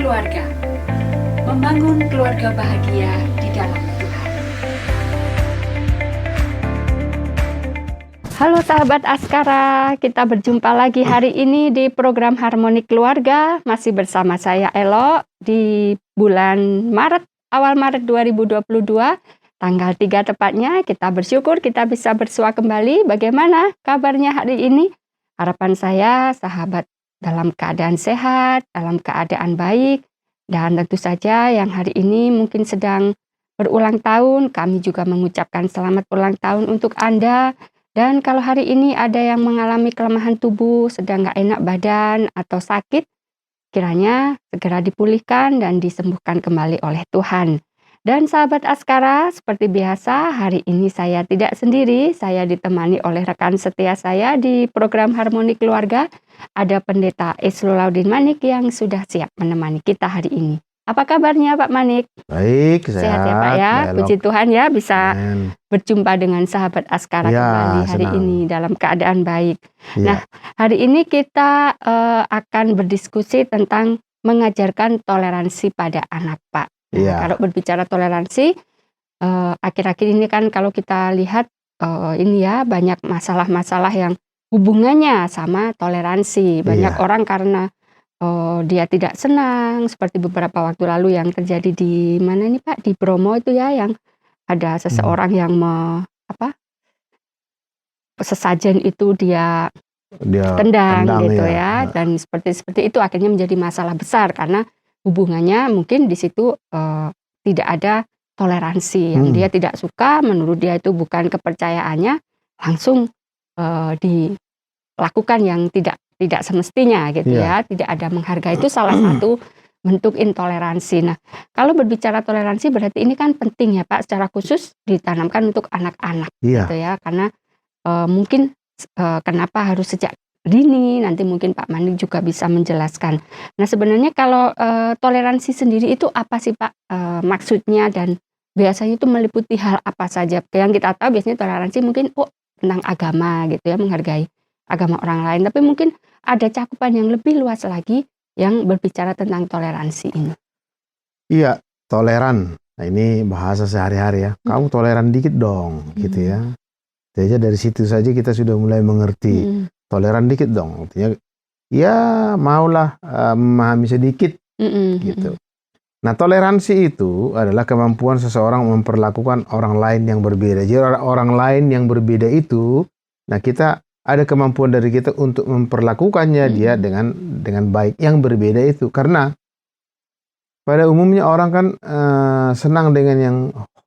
keluarga, membangun keluarga bahagia di dalam Tuhan. Halo sahabat Askara, kita berjumpa lagi hari ini di program Harmoni Keluarga. Masih bersama saya Elo di bulan Maret, awal Maret 2022, tanggal 3 tepatnya. Kita bersyukur kita bisa bersua kembali. Bagaimana kabarnya hari ini? Harapan saya sahabat dalam keadaan sehat, dalam keadaan baik, dan tentu saja yang hari ini mungkin sedang berulang tahun, kami juga mengucapkan selamat ulang tahun untuk Anda. Dan kalau hari ini ada yang mengalami kelemahan tubuh, sedang nggak enak badan atau sakit, kiranya segera dipulihkan dan disembuhkan kembali oleh Tuhan. Dan sahabat Askara, seperti biasa hari ini saya tidak sendiri, saya ditemani oleh rekan setia saya di program Harmoni Keluarga. Ada Pendeta Eslolaudin Manik yang sudah siap menemani kita hari ini. Apa kabarnya Pak Manik? Baik, Sehat ya Pak ya, puji Tuhan ya bisa berjumpa dengan sahabat Askara kembali hari ini dalam keadaan baik. Nah, hari ini kita akan berdiskusi tentang mengajarkan toleransi pada anak Pak. Nah, kalau berbicara toleransi, akhir-akhir ini kan kalau kita lihat ini ya banyak masalah-masalah yang hubungannya sama toleransi. Banyak orang karena dia tidak senang, seperti beberapa waktu lalu yang terjadi di mana nih Pak, di Bromo itu ya, yang ada seseorang yang sesajen itu dia tendang gitu ya, dan seperti itu akhirnya menjadi masalah besar karena hubungannya mungkin di situ tidak ada toleransi, yang dia tidak suka, menurut dia itu bukan kepercayaannya, langsung dilakukan yang tidak semestinya gitu ya, tidak ada menghargai. Itu salah satu bentuk intoleransi. Nah, kalau berbicara toleransi berarti ini kan penting ya Pak, secara khusus ditanamkan untuk anak-anak gitu ya, karena mungkin kenapa harus sejak dini, nanti mungkin Pak Manik juga bisa menjelaskan. Nah, sebenarnya kalau toleransi sendiri itu apa sih Pak maksudnya, dan biasanya itu meliputi hal apa saja? Yang kita tahu biasanya toleransi mungkin tentang agama gitu ya, menghargai agama orang lain, tapi mungkin ada cakupan yang lebih luas lagi yang berbicara tentang toleransi ini. Iya, toleran. Nah, ini bahasa sehari-hari ya. Kamu toleran dikit dong, gitu ya. Jadi dari situ saja kita sudah mulai mengerti. Toleran dikit dong, artinya ya maulah memahami sedikit, gitu. Nah, toleransi itu adalah kemampuan seseorang memperlakukan orang lain yang berbeda. Jadi orang lain yang berbeda itu, nah kita ada kemampuan dari kita untuk memperlakukannya dia dengan baik, yang berbeda itu. Karena pada umumnya orang kan senang dengan yang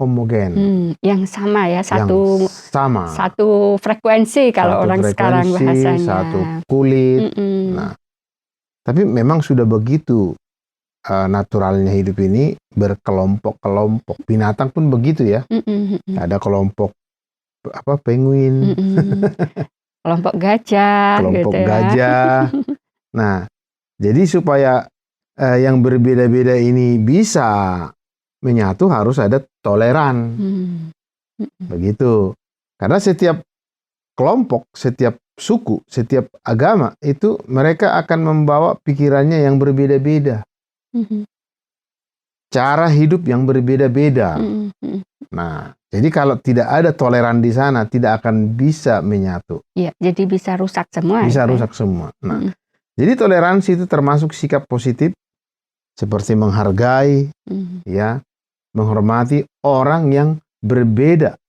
homogen, yang sama ya, satu frekuensi kalau satu orang frekuensi, sekarang bahasanya, satu kulit. Nah, tapi memang sudah begitu naturalnya hidup ini berkelompok-kelompok. Binatang pun begitu ya. Ada kelompok penguin, kelompok gajah, kelompok gitu gajah. Nah, jadi supaya yang berbeda-beda ini bisa menyatu harus ada toleran. Begitu. Karena setiap kelompok, setiap suku, setiap agama itu mereka akan membawa pikirannya yang berbeda-beda. Cara hidup yang berbeda-beda. Nah, jadi kalau tidak ada toleran di sana, tidak akan bisa menyatu. Iya, jadi bisa rusak semua. Bisa rusak semua. Nah, jadi toleransi itu termasuk sikap positif seperti menghargai, ya, menghormati orang yang berbeda.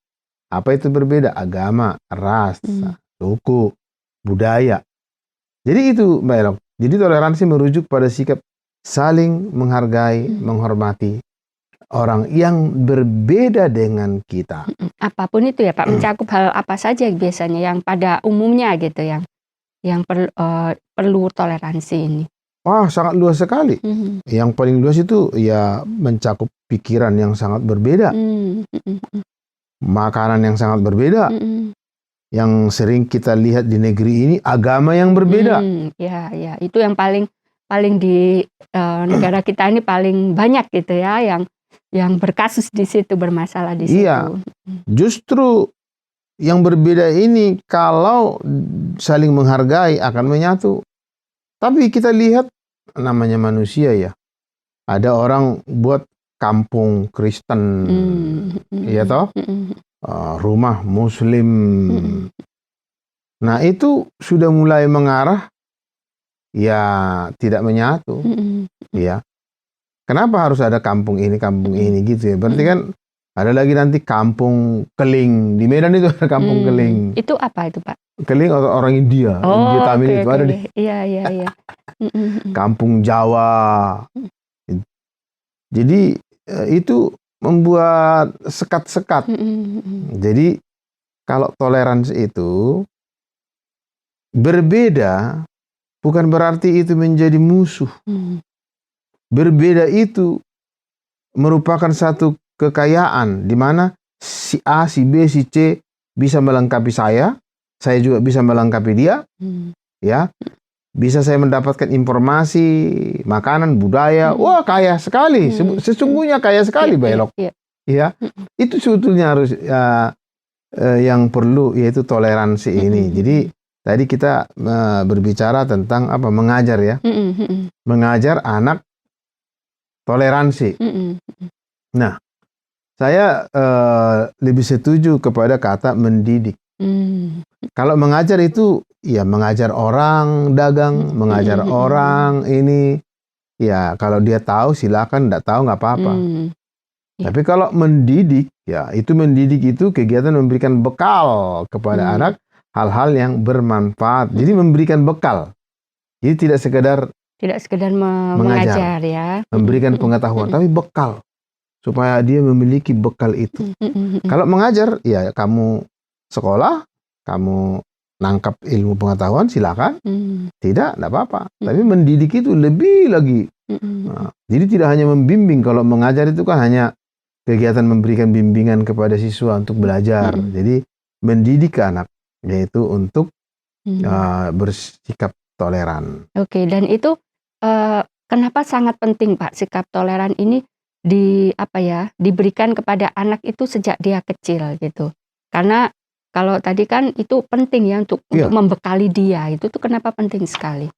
Apa itu berbeda? Agama, ras, suku, budaya. Jadi itu, Mbak Elok. Jadi toleransi merujuk pada sikap saling menghargai, menghormati orang yang berbeda dengan kita. Apapun itu ya Pak, mencakup hal apa saja biasanya yang pada umumnya gitu, yang perlu toleransi ini. Wah, sangat luas sekali. Yang paling luas itu ya mencakup pikiran yang sangat berbeda, makanan yang sangat berbeda, yang sering kita lihat di negeri ini, agama yang berbeda. Ya, itu yang paling di negara kita ini paling banyak gitu ya, yang berkasus di situ, bermasalah di situ. Iya, justru yang berbeda ini kalau saling menghargai akan menyatu. Tapi kita lihat namanya manusia ya, ada orang buat kampung Kristen, ya toh, rumah Muslim. Nah itu sudah mulai mengarah, ya tidak menyatu, ya. Kenapa harus ada kampung ini gitu ya? Berarti kan ada lagi nanti kampung Keling di Medan itu ada kampung Keling. Itu apa itu Pak? Keling orang India, India Tamil itu ada di. Iya. Kampung Jawa. Jadi itu membuat sekat-sekat. Jadi kalau toleransi itu berbeda bukan berarti itu menjadi musuh. Berbeda itu merupakan satu kekayaan di mana si A, si B, si C bisa melengkapi saya juga bisa melengkapi dia, ya. Bisa saya mendapatkan informasi, makanan, budaya. Wah, kaya sekali. Sesungguhnya kaya sekali, Belok. Ya, itu sebetulnya harus yang perlu, yaitu toleransi ini. Jadi tadi kita berbicara tentang apa? Mengajar ya. Mengajar anak toleransi. Nah, saya lebih setuju kepada kata mendidik. Kalau mengajar itu ya mengajar orang dagang, mengajar orang ini, ya kalau dia tahu silakan, tidak tahu nggak apa-apa. Tapi kalau mendidik, ya itu mendidik itu kegiatan memberikan bekal kepada anak hal-hal yang bermanfaat. Jadi memberikan bekal. Jadi tidak sekedar mengajar ya, memberikan pengetahuan, tapi bekal supaya dia memiliki bekal itu. Kalau mengajar, ya kamu sekolah, kamu nangkap ilmu pengetahuan, silakan. Tidak apa-apa. Tapi mendidik itu lebih lagi. Nah, jadi tidak hanya membimbing. Kalau mengajar itu kan hanya kegiatan memberikan bimbingan kepada siswa untuk belajar. Jadi mendidik anak, yaitu untuk bersikap toleran. Oke, dan itu kenapa sangat penting Pak sikap toleran ini diberikan kepada anak itu sejak dia kecil gitu. Karena kalau tadi kan itu penting ya untuk membekali dia, itu tuh kenapa penting sekali?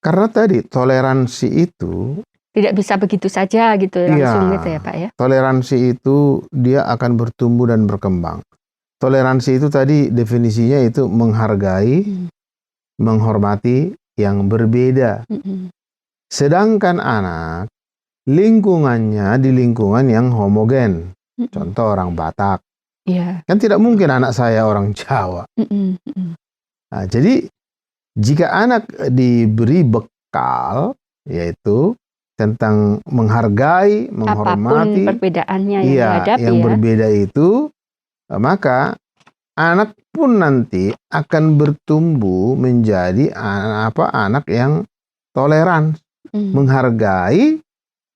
Karena tadi toleransi itu tidak bisa begitu saja gitu langsung gitu ya Pak ya. Toleransi itu dia akan bertumbuh dan berkembang. Toleransi itu tadi definisinya itu menghargai, menghormati yang berbeda. Sedangkan anak lingkungannya di lingkungan yang homogen. Contoh orang Batak. Kan tidak mungkin anak saya orang Jawa. Nah, jadi jika anak diberi bekal, yaitu tentang menghargai, menghormati, apapun perbedaannya yang dihadapi yang berbeda itu, maka anak pun nanti akan bertumbuh menjadi anak yang toleran, menghargai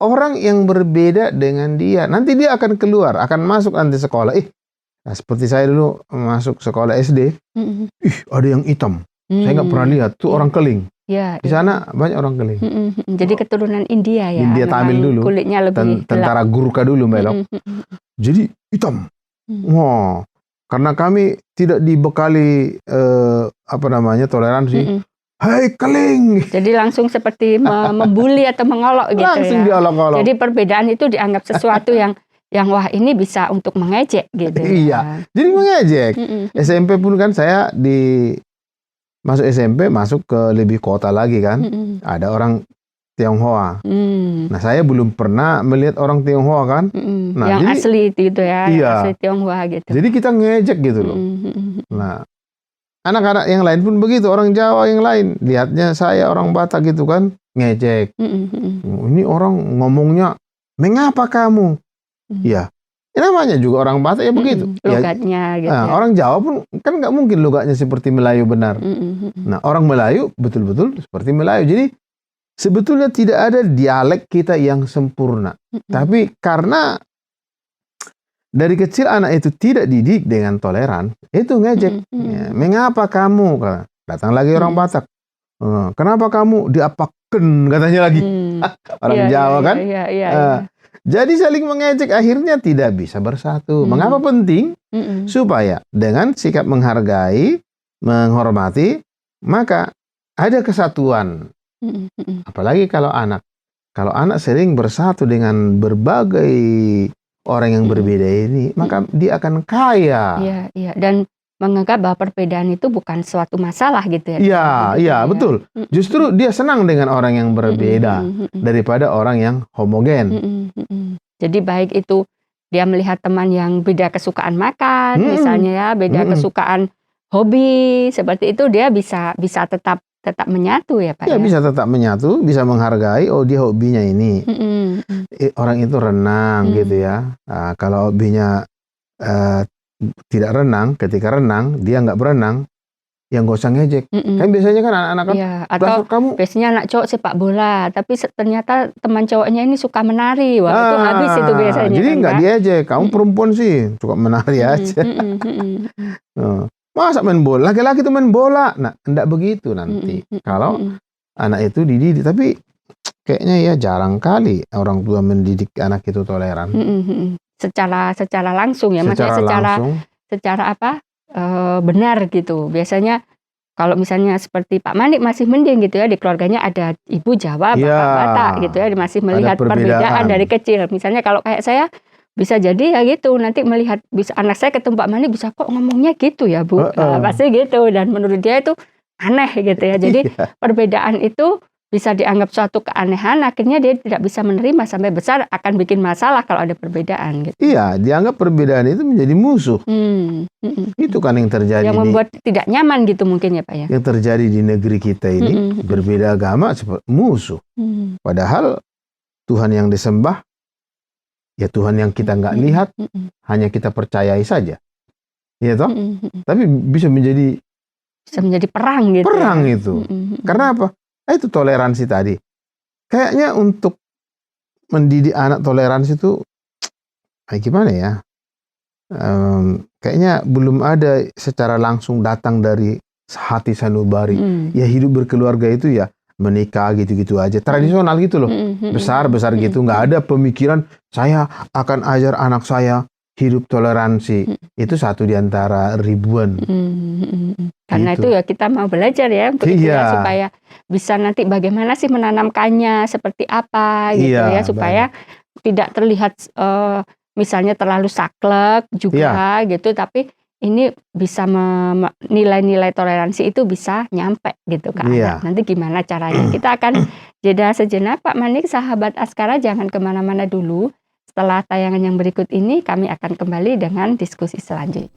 orang yang berbeda dengan dia. Nanti dia akan keluar, akan masuk nanti sekolah. Nah, seperti saya dulu masuk sekolah SD, ada yang hitam. Saya nggak pernah lihat, tuh orang Keling. Di sana banyak orang Keling. Jadi keturunan India ya. India Tamil dulu. Kulitnya lebih tentara Gurkha dulu, Belok. Jadi hitam. Wah, karena kami tidak dibekali toleransi. Hai Keling. Jadi langsung seperti membuli atau mengolok gitu langsung ya. diolok-olok. Jadi perbedaan itu dianggap sesuatu yang wah ini bisa untuk mengejek gitu. Iya, jadi mengejek. SMP pun kan saya masuk SMP masuk ke lebih kota lagi kan. Ada orang Tionghoa. Nah saya belum pernah melihat orang Tionghoa kan. Nah, yang asli itu ya, yang asli Tionghoa gitu. Jadi kita ngejek gitu loh. Nah anak-anak yang lain pun begitu, orang Jawa yang lain lihatnya saya orang Batak gitu kan, ngejek. Ini orang ngomongnya, mengapa kamu? Ya, namanya juga orang Batak ya begitu. Logatnya gitu. Nah, orang Jawa pun kan nggak mungkin logatnya seperti Melayu benar. Nah, orang Melayu betul-betul seperti Melayu. Jadi sebetulnya tidak ada dialek kita yang sempurna. Tapi karena dari kecil anak itu tidak didik dengan toleran, itu ngejek. Ya, mengapa kamu? Datang lagi orang Batak. Kenapa kamu diapaken katanya lagi. Orang Jawa kan. Jadi saling mengejek akhirnya tidak bisa bersatu. Mengapa penting? Supaya dengan sikap menghargai, menghormati, maka ada kesatuan. Apalagi kalau anak Kalau anak sering bersatu dengan berbagai orang yang berbeda ini, maka dia akan kaya. Iya, iya. Dan menganggap bahwa perbedaan itu bukan suatu masalah gitu ya. Iya, Gitu iya, ya. betul. Justru dia senang dengan orang yang berbeda daripada orang yang homogen. Jadi baik itu dia melihat teman yang beda kesukaan makan, misalnya ya, beda kesukaan hobi, seperti itu dia bisa tetap menyatu ya Pak Ya, ya. bisa tetap menyatu, bisa menghargai, oh dia hobinya ini. Orang itu renang gitu ya. Nah, kalau hobinya tidak renang, ketika renang dia nggak berenang, ya nggak usah ngejek. Kan biasanya kan anak-anak kan, Iya, atau kamu biasanya anak cowok sepak bola, tapi ternyata teman cowoknya ini suka menari. Wah, itu habis itu biasanya jadi kan, nggak Pak. diejek, kamu perempuan sih suka menari aja. Masa main bola, laki-laki tuh main bola. Nah, enggak begitu nanti. Kalau anak itu dididik, tapi kayaknya ya jarang kali orang tua mendidik anak itu toleran. Secara langsung ya, Secara langsung. secara apa? Benar gitu. Biasanya kalau misalnya seperti Pak Manik masih mending gitu ya, di keluarganya ada ibu Jawa, bapak Batak gitu ya, masih melihat perbedaan dari kecil. Misalnya kalau kayak saya bisa jadi ya gitu, nanti melihat bisa anak saya ketemu Pak Manik bisa kok ngomongnya gitu ya Bu, pasti gitu, dan menurut dia itu aneh gitu ya. Jadi perbedaan itu bisa dianggap suatu keanehan, akhirnya dia tidak bisa menerima, sampai besar akan bikin masalah kalau ada perbedaan gitu. Iya, dianggap perbedaan itu menjadi musuh. Itu kan yang terjadi, yang membuat tidak nyaman gitu mungkin ya Pak ya. Yang terjadi di negeri kita ini, berbeda agama seperti musuh. Padahal Tuhan yang disembah ya Tuhan yang kita nggak lihat, hanya kita percayai saja. Iya toh? Tapi bisa menjadi perang gitu. Perang itu. Karena apa? Itu toleransi tadi. Kayaknya untuk mendidik anak toleransi itu gimana ya? Kayaknya belum ada secara langsung datang dari hati sanubari. Ya hidup berkeluarga itu ya menikah gitu-gitu aja. Tradisional gitu loh. Besar-besar gitu. Nggak ada pemikiran saya akan ajar anak saya hidup toleransi. Itu satu di antara ribuan. Karena gitu. itu ya kita mau belajar ya untuk itu ya, supaya bisa nanti bagaimana sih menanamkannya, seperti apa gitu ya, supaya tidak terlihat misalnya terlalu saklek juga gitu, tapi ini bisa nilai-nilai toleransi itu bisa nyampe gitu ke anak. Nanti gimana caranya? Kita akan jeda sejenak Pak Manik, sahabat Askara, jangan kemana-mana dulu. Setelah tayangan yang berikut ini kami akan kembali dengan diskusi selanjutnya.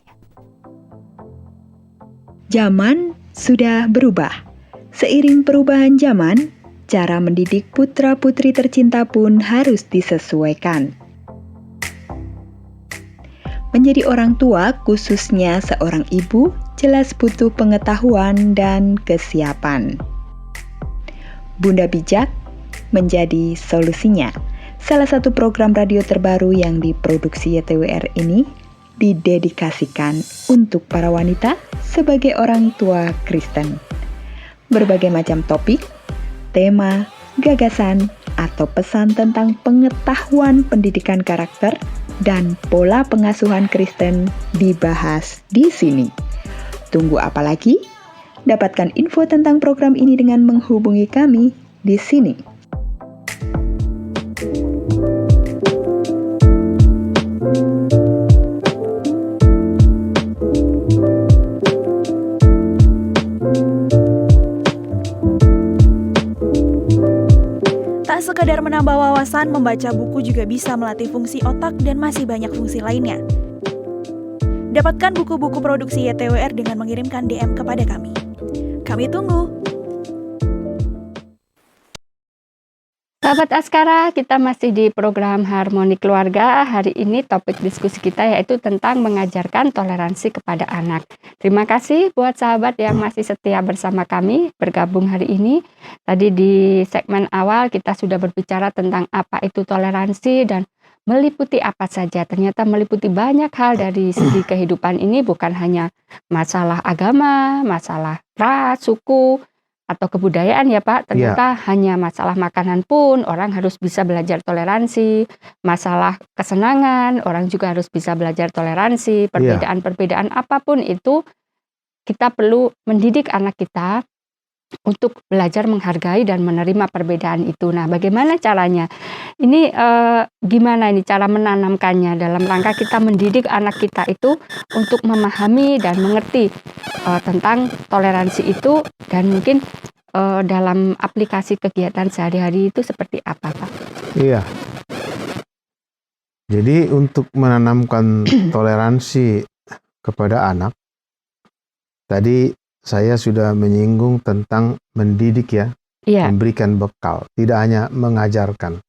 Zaman sudah berubah. Seiring perubahan zaman, cara mendidik putra-putri tercinta pun harus disesuaikan. Menjadi orang tua, khususnya seorang ibu, jelas butuh pengetahuan dan kesiapan. Bunda Bijak menjadi solusinya. Salah satu program radio terbaru yang diproduksi YTWR ini didedikasikan untuk para wanita sebagai orang tua Kristen. Berbagai macam topik, tema, gagasan, atau pesan tentang pengetahuan pendidikan karakter dan pola pengasuhan Kristen dibahas di sini. Tunggu apa lagi? Dapatkan info tentang program ini dengan menghubungi kami di sini. Sekedar menambah wawasan, membaca buku juga bisa melatih fungsi otak dan masih banyak fungsi lainnya. Dapatkan buku-buku produksi YTWR dengan mengirimkan DM kepada kami. Kami tunggu. Sahabat Askara, kita masih di program Harmoni Keluarga. Hari ini topik diskusi kita yaitu tentang mengajarkan toleransi kepada anak. Terima kasih buat sahabat yang masih setia bersama kami bergabung hari ini. Tadi di segmen awal kita sudah berbicara tentang apa itu toleransi dan meliputi apa saja. Ternyata meliputi banyak hal dari segi kehidupan ini, bukan hanya masalah agama, masalah ras, suku, atau kebudayaan ya Pak. Ternyata hanya masalah makanan pun orang harus bisa belajar toleransi. Masalah kesenangan orang juga harus bisa belajar toleransi. Perbedaan-perbedaan apapun itu kita perlu mendidik anak kita untuk belajar menghargai dan menerima perbedaan itu. Nah, bagaimana caranya? Ini gimana ini cara menanamkannya dalam rangka kita mendidik anak kita itu untuk memahami dan mengerti tentang toleransi itu, dan mungkin dalam aplikasi kegiatan sehari-hari itu seperti apa, Pak? Iya. Jadi untuk menanamkan toleransi kepada anak, tadi saya sudah menyinggung tentang mendidik ya, Iya. memberikan bekal, tidak hanya mengajarkan.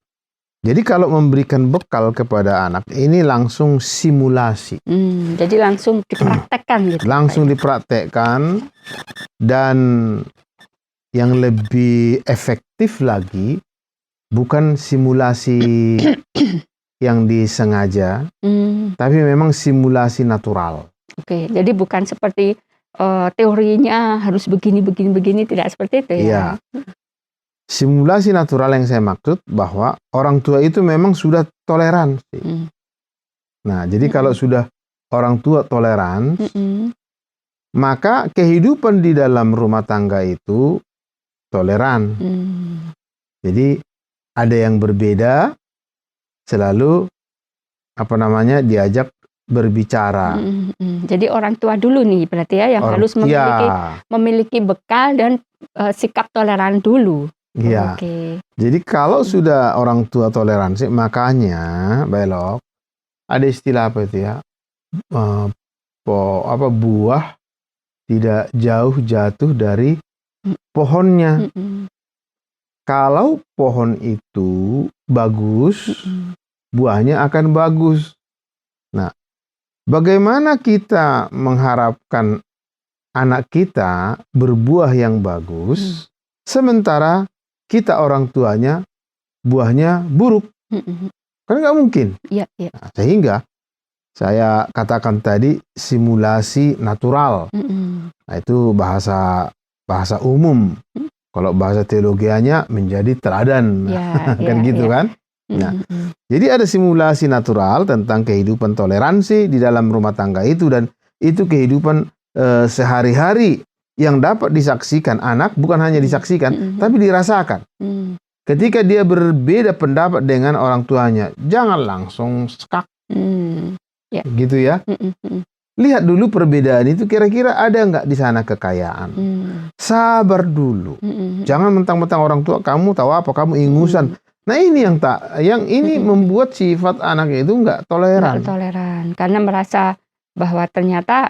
Jadi kalau memberikan bekal kepada anak, ini langsung simulasi. Jadi langsung dipraktekkan gitu. Langsung dipraktekkan, dan yang lebih efektif lagi, bukan simulasi yang disengaja, tapi memang simulasi natural. Oke, jadi bukan seperti teorinya harus begini, tidak seperti itu ya? Iya. Simulasi natural yang saya maksud bahwa orang tua itu memang sudah toleransi. Nah, jadi kalau sudah orang tua toleran, maka kehidupan di dalam rumah tangga itu toleran. Jadi ada yang berbeda, selalu diajak berbicara. Jadi orang tua dulu nih berarti ya yang harus memiliki bekal dan sikap toleran dulu. Iya. Oke. Jadi kalau sudah orang tua toleransi, makanya Belok ada istilah apa itu ya? Buah tidak jauh jatuh dari pohonnya. Kalau pohon itu bagus, buahnya akan bagus. Nah, bagaimana kita mengharapkan anak kita berbuah yang bagus, sementara kita orang tuanya buahnya buruk? Kan nggak mungkin. Iya. Nah, sehingga saya katakan tadi simulasi natural. Nah, itu bahasa umum. Kalau bahasa teologianya menjadi teladan. Kan gitu kan? Nah, jadi ada simulasi natural tentang kehidupan toleransi di dalam rumah tangga itu, dan itu kehidupan sehari-hari yang dapat disaksikan anak, bukan hanya disaksikan, tapi dirasakan. Ketika dia berbeda pendapat dengan orang tuanya, jangan langsung skak. Gitu ya. Lihat dulu perbedaan itu, kira-kira ada nggak di sana kekayaan. Sabar dulu. Jangan mentang-mentang orang tua, kamu tahu apa, kamu ingusan. Nah, ini yang ini membuat sifat anak itu nggak toleran. Nggak toleran, karena merasa bahwa ternyata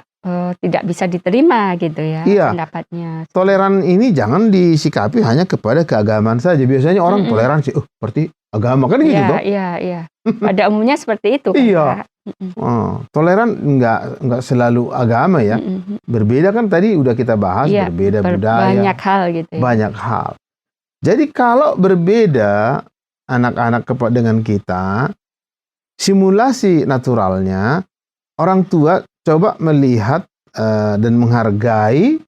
tidak bisa diterima gitu ya, pendapatnya. Toleran ini jangan disikapi hanya kepada keagamaan saja. Biasanya orang toleransi, berarti agama kan gitu toh? Iya. Pada umumnya seperti itu kan. Iya. Toleran nggak selalu agama ya. Berbeda kan tadi udah kita bahas, berbeda budaya. Banyak hal gitu ya. Banyak hal. Jadi kalau berbeda anak-anak dengan kita, simulasi naturalnya orang tua coba melihat dan menghargai,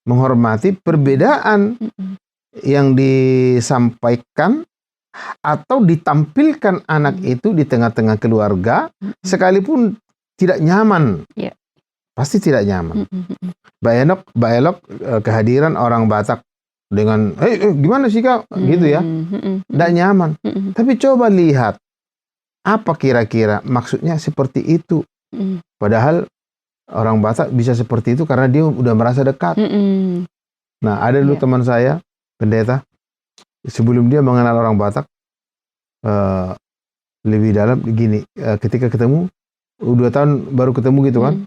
menghormati perbedaan yang disampaikan atau ditampilkan anak itu di tengah-tengah keluarga, sekalipun tidak nyaman. Pasti tidak nyaman. Mbak Elok kehadiran orang Batak dengan gimana sih Kak? Gitu ya. Tidak nyaman. Tapi coba lihat apa kira-kira maksudnya seperti itu. Padahal orang Batak bisa seperti itu karena dia udah merasa dekat. Nah, ada dulu teman saya, pendeta, sebelum dia mengenal orang Batak lebih dalam gini, ketika ketemu 2 tahun baru ketemu gitu kan,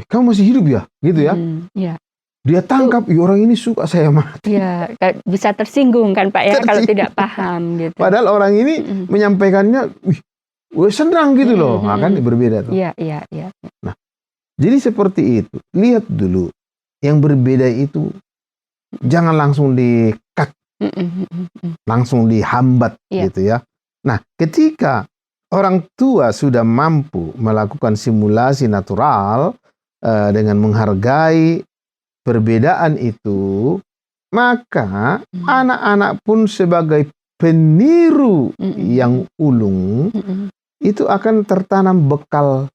kamu masih hidup ya, gitu ya. Dia tangkap, orang ini suka saya mati. Iya, bisa tersinggung kan Pak ya, kalau tidak paham gitu. Padahal orang ini menyampaikannya, senang gitu loh. Nah, kan berbeda tuh. Iya. Nah, jadi seperti itu. Lihat dulu yang berbeda itu, jangan langsung di-cut, langsung dihambat gitu ya. Nah, ketika orang tua sudah mampu melakukan simulasi natural dengan menghargai perbedaan itu, maka anak-anak pun sebagai peniru yang ulung itu akan tertanam bekal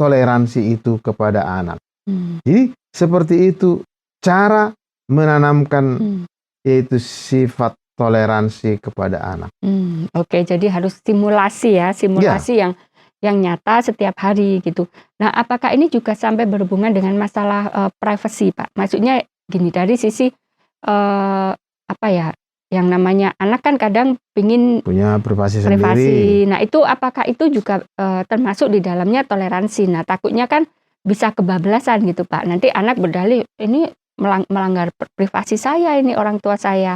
toleransi itu kepada anak. Jadi seperti itu cara menanamkan Hmm. yaitu sifat toleransi kepada anak. Oke, jadi harus simulasi ya, simulasi yang nyata setiap hari gitu. Nah, apakah ini juga sampai berhubungan dengan masalah privasi, Pak? Maksudnya gini, dari sisi apa ya, yang namanya anak kan kadang pingin Punya privasi sendiri. privasi. Nah, itu apakah itu juga termasuk di dalamnya toleransi? Nah, takutnya kan bisa kebablasan gitu, Pak. Nanti anak berdalih, ini melanggar privasi saya, ini orang tua saya.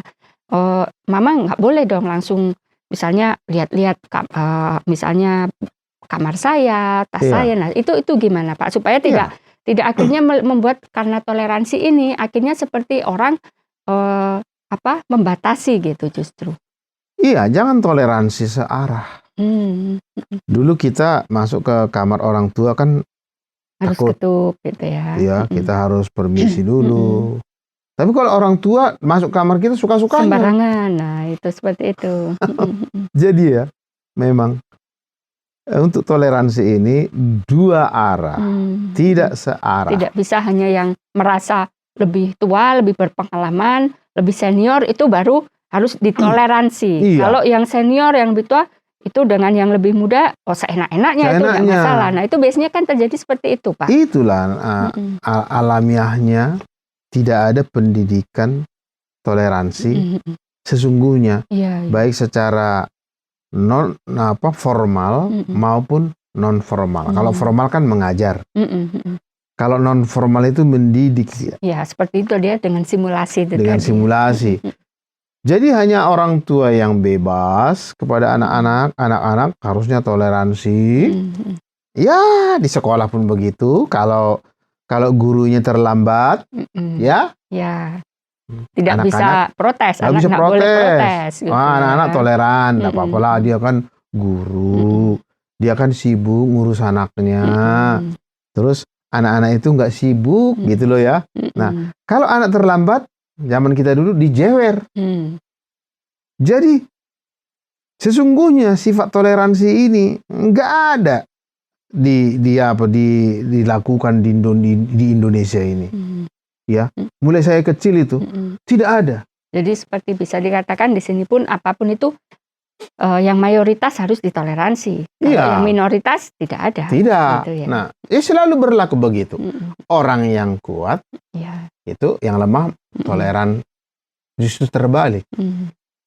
Mama nggak boleh dong langsung misalnya lihat-lihat misalnya kamar saya, tas Iya. saya. Nah, itu gimana, Pak? Supaya tidak akhirnya membuat karena toleransi ini akhirnya seperti orang membatasi gitu justru. Iya, jangan toleransi searah. Dulu kita masuk ke kamar orang tua kan Harus takut. ketuk gitu ya. Ya, kita harus permisi dulu. Tapi kalau orang tua masuk kamar kita suka-sukanya. Sembarangan. Nah, itu seperti itu. Jadi ya, memang untuk toleransi ini dua arah, tidak searah. Tidak bisa hanya yang merasa lebih tua, lebih berpengalaman, lebih senior itu baru harus ditoleransi. Iya. Kalau yang senior, yang lebih tua itu dengan yang lebih muda, seenak-enaknya itu nggak masalah. Nah, itu biasanya kan terjadi seperti itu, Pak. Itulah alamiahnya tidak ada pendidikan toleransi sesungguhnya, baik secara formal maupun non formal. Kalau formal kan mengajar. Kalau non formal itu mendidik. Ya, seperti itu dia dengan simulasi itu dengan tadi. simulasi. Jadi hanya orang tua yang bebas kepada anak-anak harusnya toleransi. Ya, di sekolah pun begitu. Kalau gurunya terlambat, ya tidak bisa protes. Nggak bisa Nggak boleh protes. Gitu anak-anak toleran, nggak apa-apa lah. Dia kan guru, dia kan sibuk ngurus anaknya. Terus anak-anak itu nggak sibuk, gitu loh ya. Nah, kalau anak terlambat, zaman kita dulu dijewer. Jadi sesungguhnya sifat toleransi ini nggak ada dilakukan di Indonesia ini. Ya, mulai saya kecil itu tidak ada. Jadi seperti bisa dikatakan di sini pun apapun itu yang mayoritas harus ditoleransi. Kalau yang minoritas tidak ada. Tidak. Gitu ya. Nah, selalu berlaku begitu. Orang yang kuat itu yang lemah toleran, justru terbalik.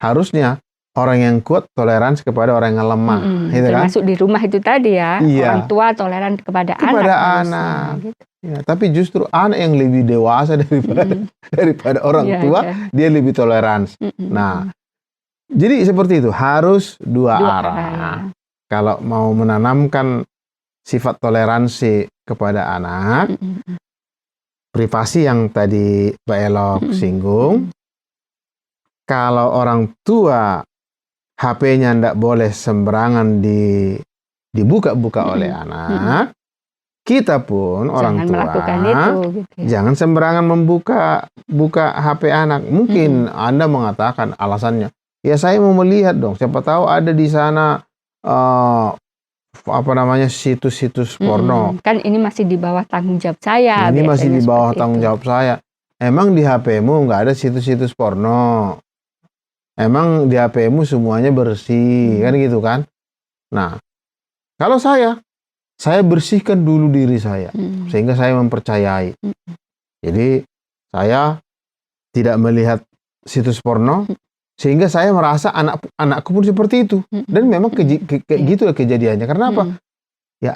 Harusnya orang yang kuat toleransi kepada orang yang lemah. Gitu termasuk kan? Di rumah itu tadi ya. Orang tua toleran kepada anak. Gitu. Ya, tapi justru anak yang lebih dewasa daripada orang tua, dia lebih toleransi. Nah, jadi seperti itu, harus dua arah. Kalau mau menanamkan sifat toleransi kepada anak, privasi yang tadi Mbak Elok singgung, kalau orang tua HP-nya ndak boleh sembarangan dibuka-buka oleh anak, kita pun orang tua melakukan itu, gitu ya. Jangan sembarangan buka HP anak. Mungkin Anda mengatakan alasannya, ya saya mau melihat dong, siapa tahu ada di sana situs-situs porno. Kan ini masih di bawah tanggung jawab saya. Ini masih di bawah tanggung itu. jawab saya. Emang di HP-mu nggak ada situs-situs porno? Emang di HP-mu semuanya bersih, kan gitu kan? Nah, kalau saya bersihkan dulu diri saya, sehingga saya mempercayai. Jadi saya tidak melihat situs porno, sehingga saya merasa anakku pun seperti itu. Dan memang gitu kejadiannya. Karena apa? Ya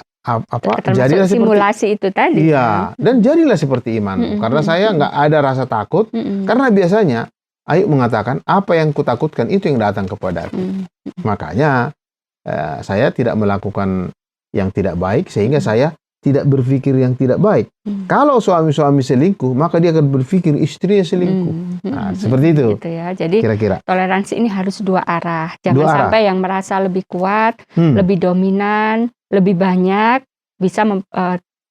jadilah simulasi itu tadi. Iya, dan jadilah seperti imanmu. Karena saya nggak ada rasa takut. Karena biasanya Ayub mengatakan apa yang kutakutkan itu yang datang kepadaku. Makanya saya tidak melakukan yang tidak baik, sehingga saya tidak berpikir yang tidak baik. Kalau suami-suami selingkuh, maka dia akan berpikir istrinya selingkuh. Nah, seperti itu. Gitu ya. Jadi kira-kira toleransi ini harus dua arah. Jangan sampai yang merasa lebih kuat, lebih dominan, lebih banyak bisa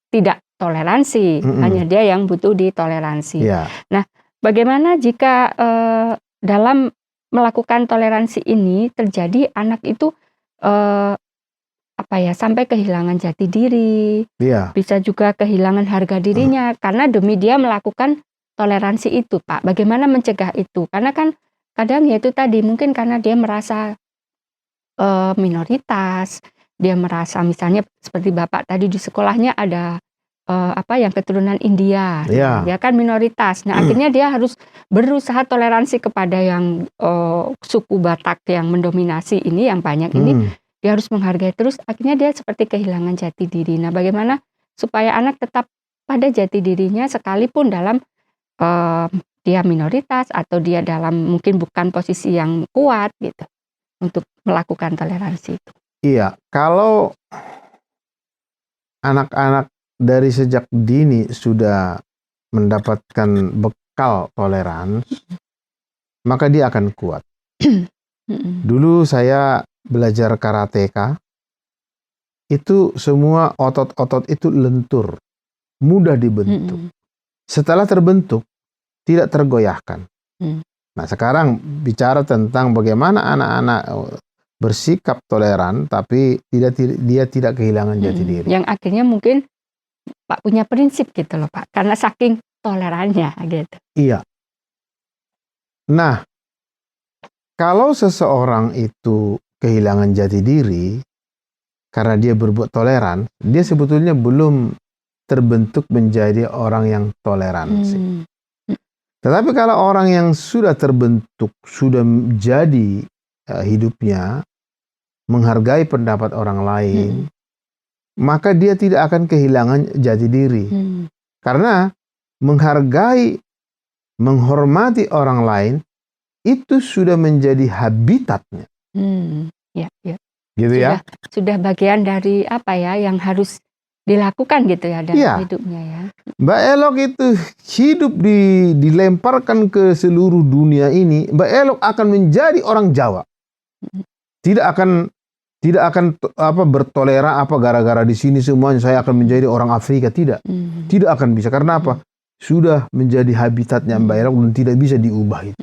tidak toleransi. Hanya dia yang butuh ditoleransi. Nah, bagaimana jika dalam melakukan toleransi ini terjadi anak itu sampai kehilangan jati diri, bisa juga kehilangan harga dirinya karena demi dia melakukan toleransi itu, Pak? Bagaimana mencegah itu? Karena kan kadang ya itu tadi, mungkin karena dia merasa minoritas, dia merasa misalnya seperti Bapak tadi di sekolahnya ada yang keturunan India, Ya. dia kan minoritas. Nah, akhirnya dia harus berusaha toleransi kepada yang suku Batak yang mendominasi ini, yang banyak ini, dia harus menghargai terus. Akhirnya dia seperti kehilangan jati diri. Nah, bagaimana supaya anak tetap pada jati dirinya sekalipun dalam dia minoritas atau dia dalam mungkin bukan posisi yang kuat gitu untuk melakukan toleransi itu. Iya, kalau anak-anak dari sejak dini sudah mendapatkan bekal toleransi, maka dia akan kuat. Dulu saya belajar karateka, itu semua otot-otot itu lentur, mudah dibentuk. Setelah terbentuk, tidak tergoyahkan. Nah, sekarang bicara tentang bagaimana anak-anak bersikap toleran, tapi dia tidak kehilangan jati diri. Yang akhirnya mungkin Pak punya prinsip gitu loh, Pak, karena saking tolerannya gitu. Iya. Nah, kalau seseorang itu kehilangan jati diri karena dia berbuat toleran, dia sebetulnya belum terbentuk menjadi orang yang toleransi. Tetapi kalau orang yang sudah terbentuk, sudah jadi hidupnya menghargai pendapat orang lain, maka dia tidak akan kehilangan jati diri. Karena menghargai, menghormati orang lain, itu sudah menjadi habitatnya. Ya. Gitu ya? Sudah bagian dari yang harus dilakukan gitu ya dalam hidupnya ya. Mbak Elok itu hidup dilemparkan ke seluruh dunia ini, Mbak Elok akan menjadi orang Jawa. Tidak akan bertoleran gara-gara di sini semuanya saya akan menjadi orang Afrika, tidak. Tidak akan bisa. Karena apa? Sudah menjadi habitatnya Mbak Elok dan tidak bisa diubah itu.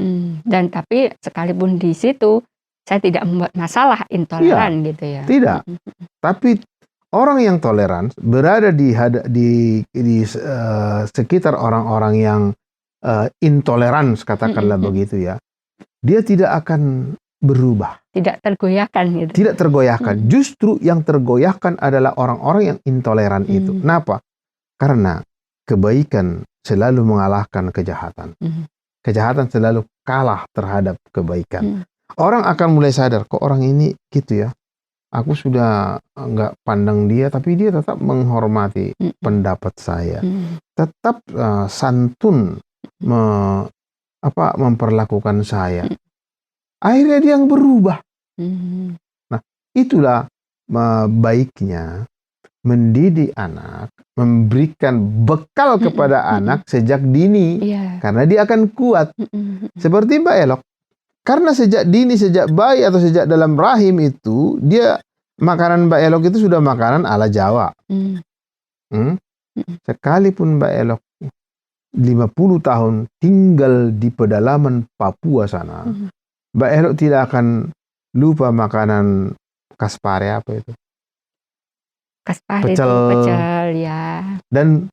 Dan tapi sekalipun di situ saya tidak membuat masalah intoleran gitu ya. Tidak. Tapi orang yang toleran berada di sekitar orang-orang yang intoleran, katakanlah begitu ya. Dia tidak akan berubah. Tidak tergoyahkan gitu. Tidak tergoyahkan. Justru yang tergoyahkan adalah orang-orang yang intoleran itu. Kenapa? Karena kebaikan selalu mengalahkan kejahatan. Kejahatan selalu kalah terhadap kebaikan. Orang akan mulai sadar, kok orang ini gitu ya. Aku sudah nggak pandang dia, tapi dia tetap menghormati pendapat saya. Tetap santun memperlakukan saya. Akhirnya dia yang berubah. Nah, itulah baiknya mendidik anak, memberikan bekal kepada anak sejak dini, karena dia akan kuat. Seperti Mbak Elok, karena sejak dini, sejak bayi atau sejak dalam rahim itu, dia makanan Mbak Elok itu sudah makanan ala Jawa. Sekalipun Mbak Elok 50 tahun tinggal di pedalaman Papua sana, Mbak Elok tidak akan lupa makanan kaspare, apa itu? Kaspare, pecel ya. Dan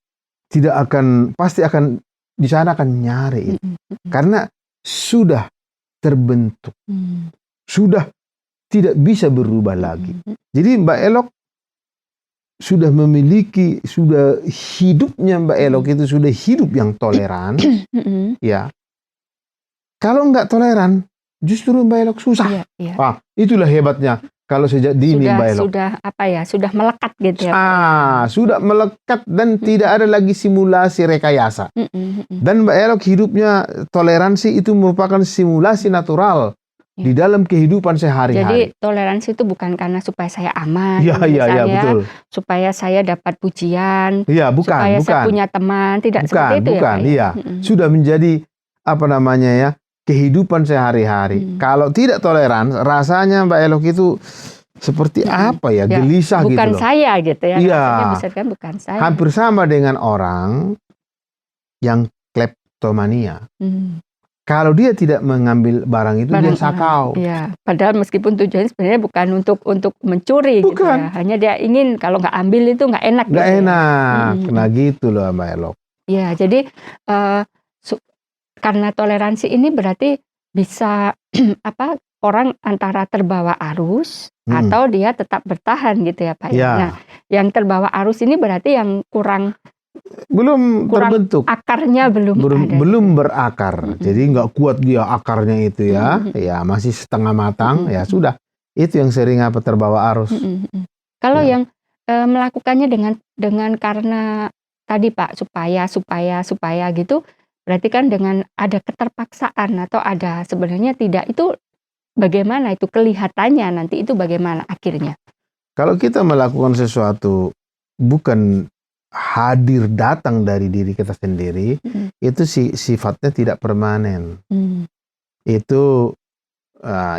pasti akan di sana akan nyari itu. Karena sudah terbentuk. Sudah tidak bisa berubah lagi. Jadi Mbak Elok sudah hidupnya Mbak Elok itu sudah hidup yang toleran. Ya. Kalau nggak toleran, justru Mbak Elok susah. Itulah hebatnya. Kalau sejak dini Mbak Elok. Sudah melekat gitu ya. Sudah melekat dan tidak ada lagi simulasi rekayasa. Dan Mbak Elok hidupnya toleransi itu merupakan simulasi natural di dalam kehidupan sehari-hari. Jadi toleransi itu bukan karena supaya saya aman, Iya, betul. Supaya saya dapat pujian, bukan. saya punya teman, tidak seperti itu ya. Iya. Sudah menjadi kehidupan sehari-hari. Kalau tidak toleran, rasanya Mbak Elok itu seperti gelisah gitu loh. Bukan saya gitu ya. Iya. Bisa kan bukan saya. Hampir sama dengan orang yang kleptomania. Kalau dia tidak mengambil barang itu, dia sakau. Iya. Padahal meskipun tujuannya sebenarnya bukan untuk mencuri gitu ya. Hanya dia ingin kalau nggak ambil itu nggak enak. Nggak enak. Nah gitu loh Mbak Elok. Iya. Jadi karena toleransi ini berarti bisa apa, orang antara terbawa arus atau dia tetap bertahan gitu ya Pak ya. Ya. Nah, yang terbawa arus ini berarti yang kurang Belum terbentuk. akarnya belum ada. Belum berakar. Jadi nggak kuat dia akarnya itu ya. Ya masih setengah matang. Ya sudah. Itu yang sering terbawa arus. Kalau Ya. yang melakukannya dengan karena tadi Pak supaya gitu, berarti kan dengan ada keterpaksaan atau ada sebenarnya tidak, itu bagaimana itu kelihatannya nanti itu bagaimana akhirnya? Kalau kita melakukan sesuatu bukan hadir datang dari diri kita sendiri, itu sifatnya tidak permanen. Itu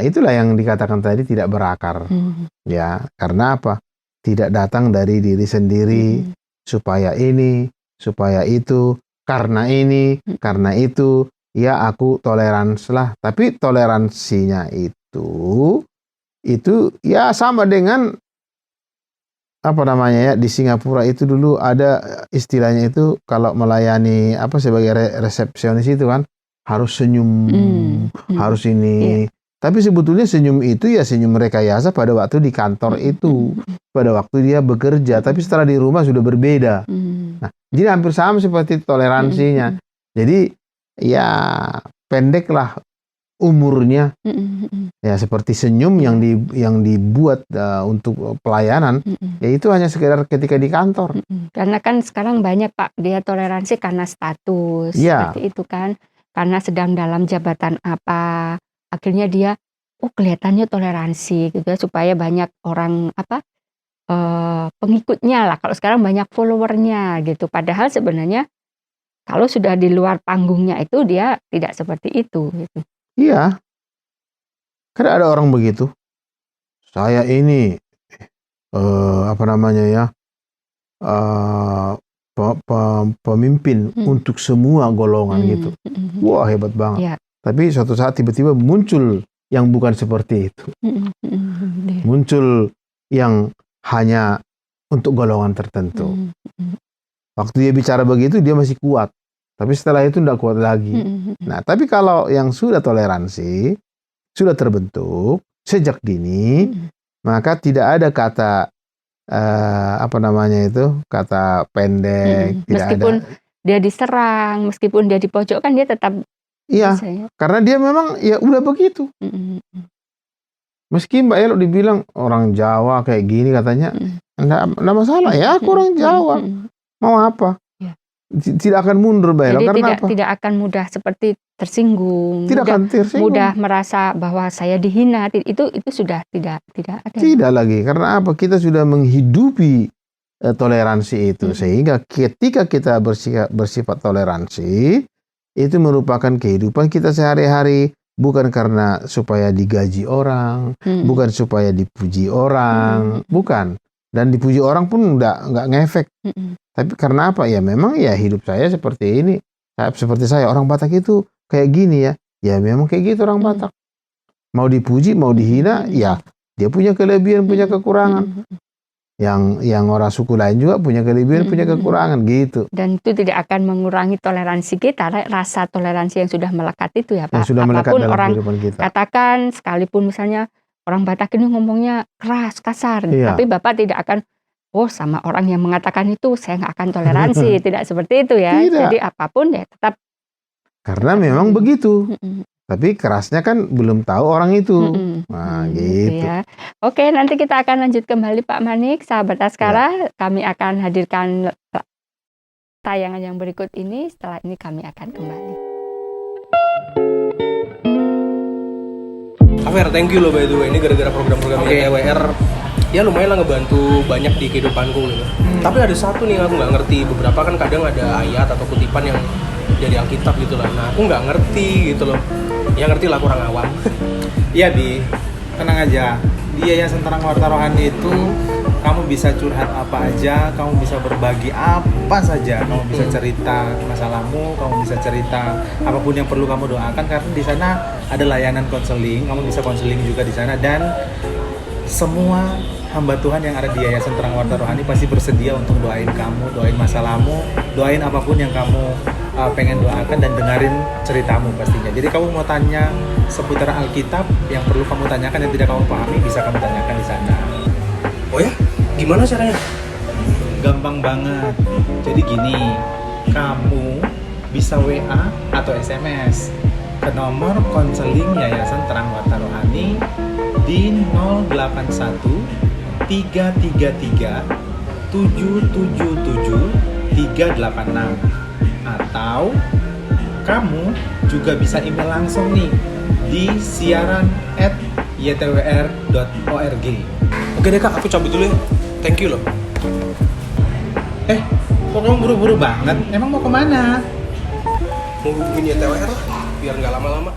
itulah yang dikatakan tadi tidak berakar. Ya, karena apa? Tidak datang dari diri sendiri, supaya ini, supaya itu, karena ini, karena itu, ya aku tolerans lah. Tapi toleransinya itu ya sama dengan apa namanya ya, di Singapura itu dulu ada istilahnya itu kalau melayani apa sebagai resepsionis itu kan harus senyum, harus ini. Tapi sebetulnya senyum itu ya senyum rekayasa pada waktu di kantor itu, pada waktu dia bekerja. Tapi setelah di rumah sudah berbeda. Nah, jadi hampir sama seperti toleransinya. Jadi ya pendek lah umurnya. Ya seperti senyum yang dibuat untuk pelayanan, ya itu hanya sekedar ketika di kantor. Karena kan sekarang banyak Pak, dia toleransi karena status, seperti itu kan, karena sedang dalam jabatan apa, akhirnya dia kelihatannya toleransi gitu ya, supaya banyak orang pengikutnya lah. Kalau sekarang banyak followernya gitu, padahal sebenarnya kalau sudah di luar panggungnya itu dia tidak seperti itu gitu. Iya. Kan ada orang begitu. Saya ini apa namanya ya? Pemimpin untuk semua golongan gitu. Wah, hebat banget. Ya. Tapi suatu saat tiba-tiba muncul yang bukan seperti itu. Muncul yang hanya untuk golongan tertentu. Waktu dia bicara begitu dia masih kuat. Tapi setelah itu tidak kuat lagi. Nah, tapi kalau yang sudah toleransi, sudah terbentuk sejak dini, maka tidak ada kata apa namanya itu, kata pendek. Meskipun dia diserang, meskipun dia dipojokkan, dia tetap. Iya, karena dia memang ya udah begitu. Meski Mbak Elo dibilang orang Jawa kayak gini katanya, enggak masalah ya, aku orang Jawa. Mau apa? Tidak akan mundur Mbak Elo. Jadi Karena apa? tidak akan mudah seperti tersinggung, Tidak akan tersinggung. mudah merasa bahwa saya dihina. Itu sudah tidak ada. Tidak lagi. Karena apa? Kita sudah menghidupi toleransi itu, sehingga ketika kita bersifat toleransi, itu merupakan kehidupan kita sehari-hari, bukan karena supaya digaji orang, bukan supaya dipuji orang, bukan. Dan dipuji orang pun nggak ngefek. Tapi karena apa? Ya memang ya hidup saya seperti ini. Seperti saya, orang Batak itu kayak gini ya. Ya memang kayak gitu orang Batak. Mau dipuji, mau dihina, ya dia punya kelebihan, punya kekurangan. Yang orang suku lain juga punya kelebihan, punya kekurangan gitu. Dan itu tidak akan mengurangi toleransi kita, rasa toleransi yang sudah melekat itu ya Pak. Yang sudah melekat dalam orang kehidupan kita. katakan, sekalipun misalnya orang Batak ini ngomongnya keras, kasar, tapi Bapak tidak akan, sama orang yang mengatakan itu saya nggak akan toleransi. Tidak seperti itu ya. Tidak. Jadi apapun ya tetap. Karena memang begitu. Tapi kerasnya kan belum tahu orang itu. Nah, gitu. Ya. Oke, nanti kita akan lanjut kembali Pak Manik, sahabat Askara. Kami akan hadirkan tayangan yang berikut ini. Setelah ini kami akan kembali. Afer, thank you loh by the way. Ini gara-gara program-program TWR ya lumayan lah ngebantu banyak di kehidupanku gitu. Tapi ada satu nih aku nggak ngerti. Beberapa kan kadang ada ayat atau kutipan yang dari Alkitab gitu lah. Nah aku nggak ngerti gitu loh. Ya ngerti lah, kurang awam. Iya Bi, tenang aja. Dia yang Senterang Warta Rohani itu kamu bisa curhat apa aja, kamu bisa berbagi apa saja, kamu bisa cerita masalahmu, kamu bisa cerita apapun yang perlu kamu doakan, karena di sana ada layanan konseling, kamu bisa konseling juga di sana, dan semua hamba Tuhan yang ada di Yayasan Terang Warta Rohani pasti bersedia untuk doain kamu, doain masalahmu, doain apapun yang kamu pengen doakan, dan dengerin ceritamu pastinya. Jadi kamu mau tanya seputar Alkitab yang perlu kamu tanyakan yang tidak kamu pahami, bisa kamu tanyakan di sana. Oh ya? Gimana caranya? Gampang banget. Jadi gini, kamu bisa WA atau SMS ke nomor konseling Yayasan Terang Warta Rohani di 081 333 777 386, atau kamu juga bisa email langsung nih di siaran@ytwr.org. Oke deh Kak, aku cabut dulu ya. Thank you loh. Kok kamu buru-buru banget? Emang mau kemana? Mau hubungin YTWR lah, biar nggak lama-lama.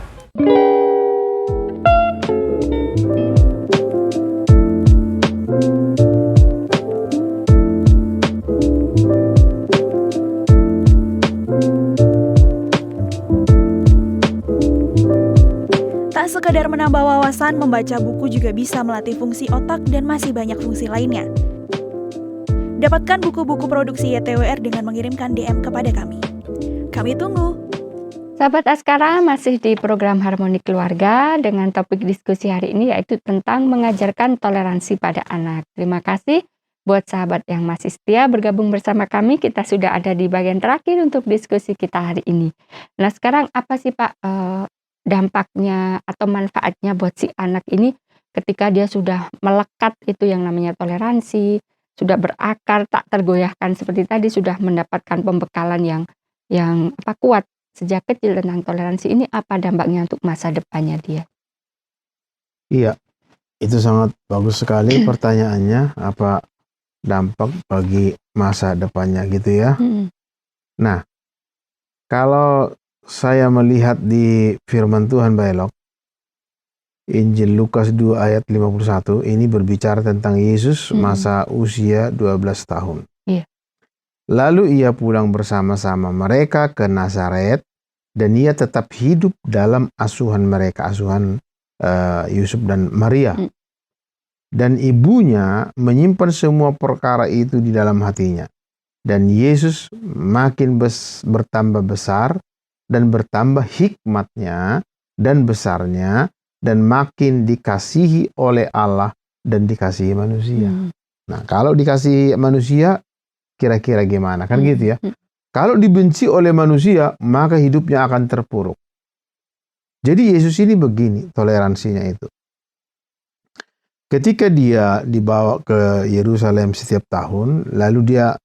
Tak sekadar menambah wawasan, membaca buku juga bisa melatih fungsi otak dan masih banyak fungsi lainnya. Dapatkan buku-buku produksi YTWR dengan mengirimkan DM kepada kami. Kami tunggu. Sahabat Askara, masih di program Harmoni Keluarga dengan topik diskusi hari ini yaitu tentang mengajarkan toleransi pada anak. Terima kasih buat sahabat yang masih setia bergabung bersama kami. Kita sudah ada di bagian terakhir untuk diskusi kita hari ini. Nah, sekarang apa sih Pak dampaknya atau manfaatnya buat si anak ini ketika dia sudah melekat itu yang namanya toleransi, sudah berakar, tak tergoyahkan seperti tadi, sudah mendapatkan pembekalan yang kuat sejak kecil tentang toleransi ini, apa dampaknya untuk masa depannya dia? Iya, itu sangat bagus sekali pertanyaannya, apa dampak bagi masa depannya gitu ya. Nah, kalau saya melihat di firman Tuhan Baelok, Injil Lukas 2 ayat 51, ini berbicara tentang Yesus masa usia 12 tahun. Iya. Lalu ia pulang bersama-sama mereka ke Nazaret, dan ia tetap hidup dalam asuhan mereka, asuhan Yusuf dan Maria. Dan ibunya menyimpan semua perkara itu di dalam hatinya. Dan Yesus makin bertambah besar, dan bertambah hikmatnya dan besarnya, dan makin dikasihi oleh Allah dan dikasihi manusia. Nah, kalau dikasihi manusia, kira-kira gimana? Kan gitu ya. Kalau dibenci oleh manusia, maka hidupnya akan terpuruk. Jadi Yesus ini begini, toleransinya itu. Ketika dia dibawa ke Yerusalem setiap tahun, lalu dia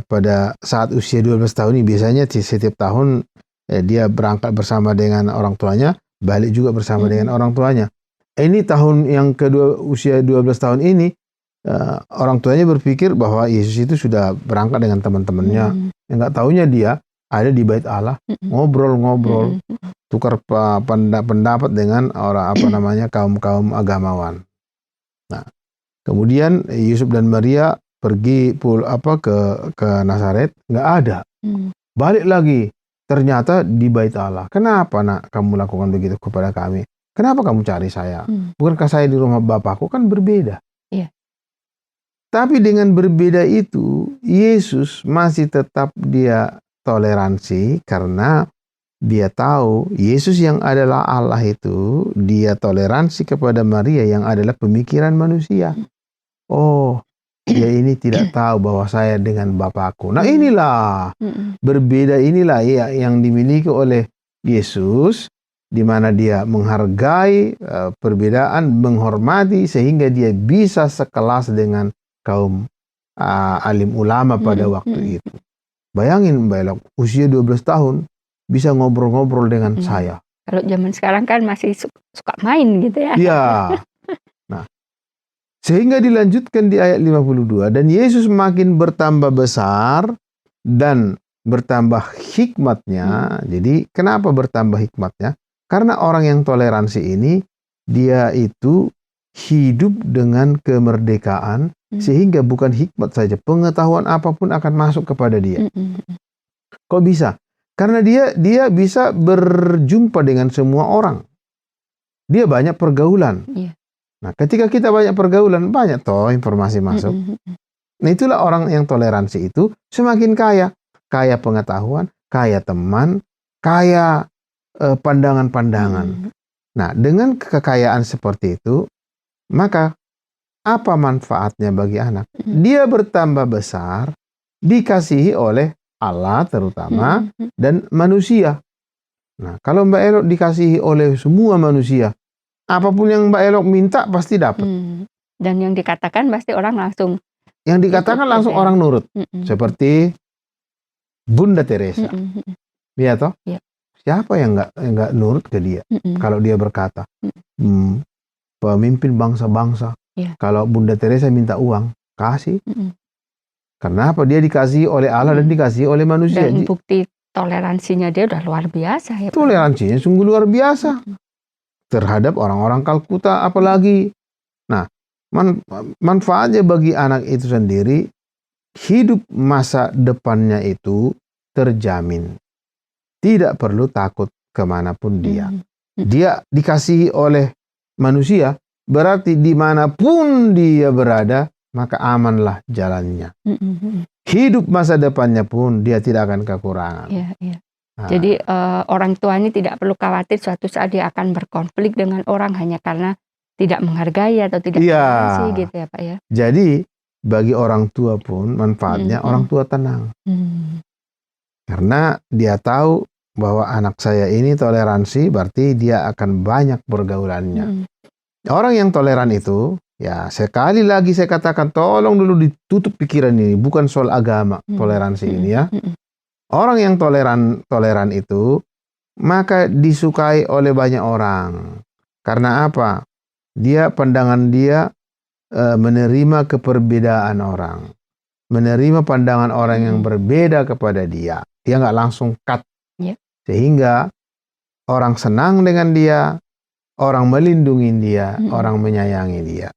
pada saat usia 12 tahun ini, biasanya setiap tahun dia berangkat bersama dengan orang tuanya, balik juga bersama dengan orang tuanya. Ini tahun yang kedua usia 12 tahun ini, orang tuanya berpikir bahwa Yesus itu sudah berangkat dengan teman-temannya. Enggak taunya dia ada di bait Allah, ngobrol-ngobrol, tukar pendapat dengan orang kaum-kaum agamawan. Nah, kemudian Yusuf dan Maria pergi ke Nazaret, nggak ada. Balik lagi, ternyata di bait Allah. Kenapa nak kamu lakukan begitu kepada kami? Kenapa kamu cari saya? Bukankah saya di rumah Bapakku? Kan berbeda. Iya. Tapi dengan berbeda itu, Yesus masih tetap dia toleransi karena dia tahu Yesus yang adalah Allah itu, dia toleransi kepada Maria yang adalah pemikiran manusia. Oh, dia ini tidak tahu bahwa saya dengan Bapakku. Nah, inilah berbeda, inilah yang dimiliki oleh Yesus, di mana dia menghargai perbedaan, menghormati, sehingga dia bisa sekelas dengan kaum alim ulama pada waktu itu. Bayangin Mbak Elok, usia 12 tahun bisa ngobrol-ngobrol dengan saya. Kalau zaman sekarang kan masih suka main gitu ya. Iya. Nah, sehingga dilanjutkan di ayat 52, dan Yesus makin bertambah besar dan bertambah hikmatnya. Jadi kenapa bertambah hikmatnya? Karena orang yang toleransi ini, dia itu hidup dengan kemerdekaan, sehingga bukan hikmat saja, pengetahuan apapun akan masuk kepada dia. Kok bisa? Karena dia bisa berjumpa dengan semua orang. Dia banyak pergaulan. Nah, ketika kita banyak pergaulan, banyak toh informasi masuk. Nah, itulah orang yang toleransi itu semakin kaya. Kaya pengetahuan, kaya teman, kaya pandangan-pandangan. Nah, dengan kekayaan seperti itu, maka apa manfaatnya bagi anak? Dia bertambah besar, dikasihi oleh Allah terutama, dan manusia. Nah, kalau Mbak Elok dikasihi oleh semua manusia, apapun yang Mbak Elok minta pasti dapat. Dan yang dikatakan pasti orang langsung. Yang dikatakan langsung orang nurut. Seperti Bunda Teresa. Iya toh? Ya. Siapa yang nggak nurut ke dia? Kalau dia berkata, pemimpin bangsa-bangsa. Ya. Kalau Bunda Teresa minta uang, kasih. Kenapa? Dia dikasihi oleh Allah dan dikasihi oleh manusia. Dan bukti toleransinya dia udah luar biasa ya. Toleransinya sungguh luar biasa. Terhadap orang-orang Kalkuta apalagi. Nah, manfaatnya bagi anak itu sendiri, hidup masa depannya itu terjamin. Tidak perlu takut kemanapun dia. Dia dikasihi oleh manusia, berarti dimanapun dia berada, maka amanlah jalannya. Hidup masa depannya pun dia tidak akan kekurangan. Nah. Jadi orang tua ini tidak perlu khawatir suatu saat dia akan berkonflik dengan orang hanya karena tidak menghargai atau tidak toleransi gitu ya Pak ya. Jadi bagi orang tua pun manfaatnya orang tua tenang. Karena dia tahu bahwa anak saya ini toleransi, berarti dia akan banyak pergaulannya. Orang yang toleran itu, ya sekali lagi saya katakan, tolong dulu ditutup pikiran ini, bukan soal agama toleransi ini ya. Orang yang toleran itu, maka disukai oleh banyak orang. Karena apa? Pandangan dia menerima keperbedaan orang. Menerima pandangan orang yang berbeda kepada dia. Dia nggak langsung cut. Sehingga orang senang dengan dia, orang melindungi dia, orang menyayangi dia.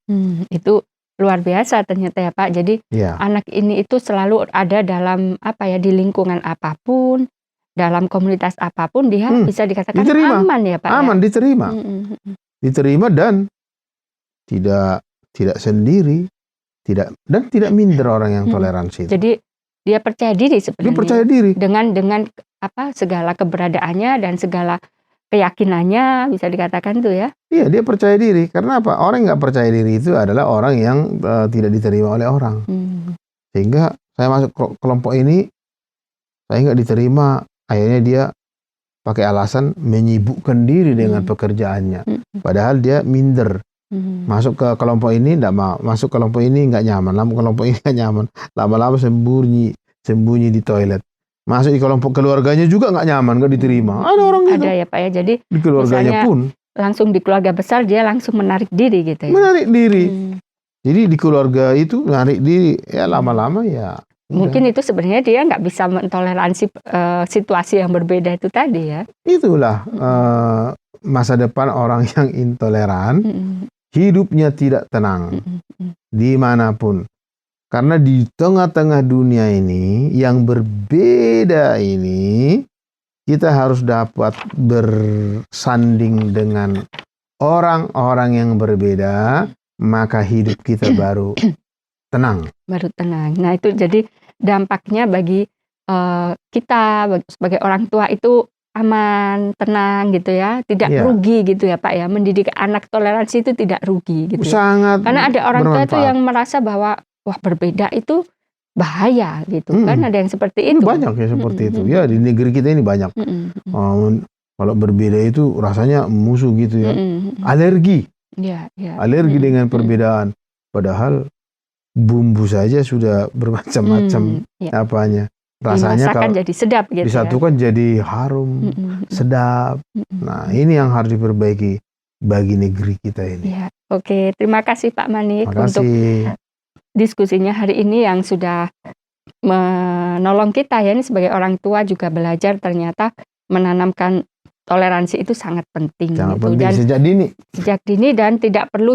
Itu luar biasa ternyata ya Pak. Jadi anak ini itu selalu ada dalam di lingkungan apapun, dalam komunitas apapun dia bisa dikatakan diterima. Aman ya Pak. Aman, diterima. Diterima dan tidak sendiri, tidak minder orang yang toleransi itu. Jadi dia percaya diri sebenarnya. Dia percaya diri dengan segala keberadaannya dan segala keyakinannya, bisa dikatakan tuh ya. Iya, dia percaya diri. Karena apa? Orang yang nggak percaya diri itu adalah orang yang tidak diterima oleh orang. Sehingga saya masuk kelompok ini, saya nggak diterima. Akhirnya dia pakai alasan menyibukkan diri dengan pekerjaannya. Padahal dia minder. Masuk ke kelompok ini nggak mau, masuk kelompok ini nggak nyaman, kelompok ini nggak nyaman, lama-lama sembunyi di toilet. Masuk di kelompok keluarganya juga nggak nyaman, nggak diterima. Ada orang gitu. Ada ya Pak ya. Jadi di keluarganya pun langsung di keluarga besar dia langsung menarik diri gitu ya. Menarik diri. Jadi di keluarga itu menarik diri, ya lama-lama ya. Mungkin itu sebenarnya dia nggak bisa mentoleransi situasi yang berbeda itu tadi ya. Itulah masa depan orang yang intoleran. Hidupnya tidak tenang dimanapun. Karena di tengah-tengah dunia ini yang berbeda ini, kita harus dapat bersanding dengan orang-orang yang berbeda, maka hidup kita baru tenang. Baru tenang. Nah itu jadi dampaknya bagi kita sebagai orang tua itu aman, tenang gitu ya, tidak rugi gitu ya Pak ya. Mendidik anak toleransi itu tidak rugi gitu. Sangat. Karena ada orang tua itu bermanfaat. yang merasa bahwa wah berbeda itu bahaya gitu kan, ada yang seperti itu. Banyak ya seperti itu. Ya di negeri kita ini banyak. Kalau berbeda itu rasanya musuh gitu ya. Alergi. Alergi dengan perbedaan. Padahal bumbu saja sudah bermacam-macam apanya. Rasanya kalau jadi sedap gitu disatukan jadi harum, sedap. Nah, ini yang harus diperbaiki bagi negeri kita ini. Ya, oke, terima kasih Pak Manik untuk diskusinya hari ini yang sudah menolong kita ya, ini sebagai orang tua juga belajar ternyata menanamkan toleransi itu sangat penting. Sangat gitu. penting Dan sejak dini dan tidak perlu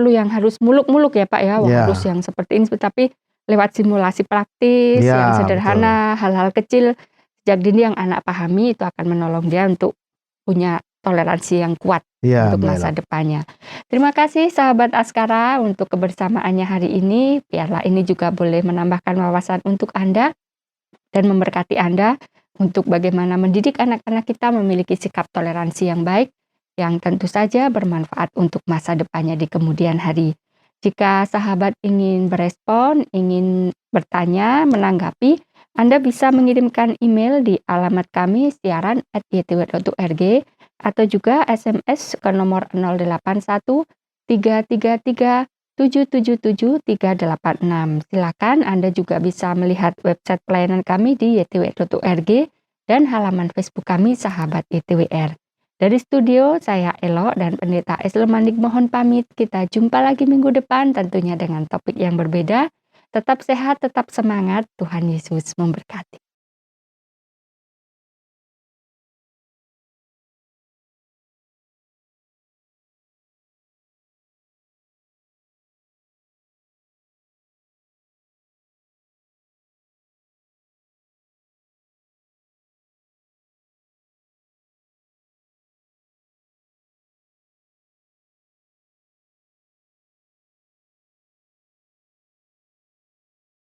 yang harus muluk-muluk ya Pak ya, harus yang seperti ini, tapi lewat simulasi praktis yang sederhana, hal-hal kecil sejak dini yang anak pahami itu akan menolong dia untuk punya toleransi yang kuat Iya, untuk Mbak masa Elo. depannya. Terima kasih sahabat Askara untuk kebersamaannya hari ini. Biarlah ini juga boleh menambahkan wawasan untuk Anda dan memberkati Anda untuk bagaimana mendidik anak-anak kita memiliki sikap toleransi yang baik yang tentu saja bermanfaat untuk masa depannya di kemudian hari. Jika sahabat ingin berespon, ingin bertanya, menanggapi, Anda bisa mengirimkan email di alamat kami siaran@ytw.org atau juga SMS ke nomor 081 333 777 386. Silakan Anda juga bisa melihat website pelayanan kami di ytw.org dan halaman Facebook kami Sahabat YTWR. Dari studio, saya Elo dan Pendeta Eslemanik mohon pamit. Kita jumpa lagi minggu depan tentunya dengan topik yang berbeda. Tetap sehat, tetap semangat. Tuhan Yesus memberkati.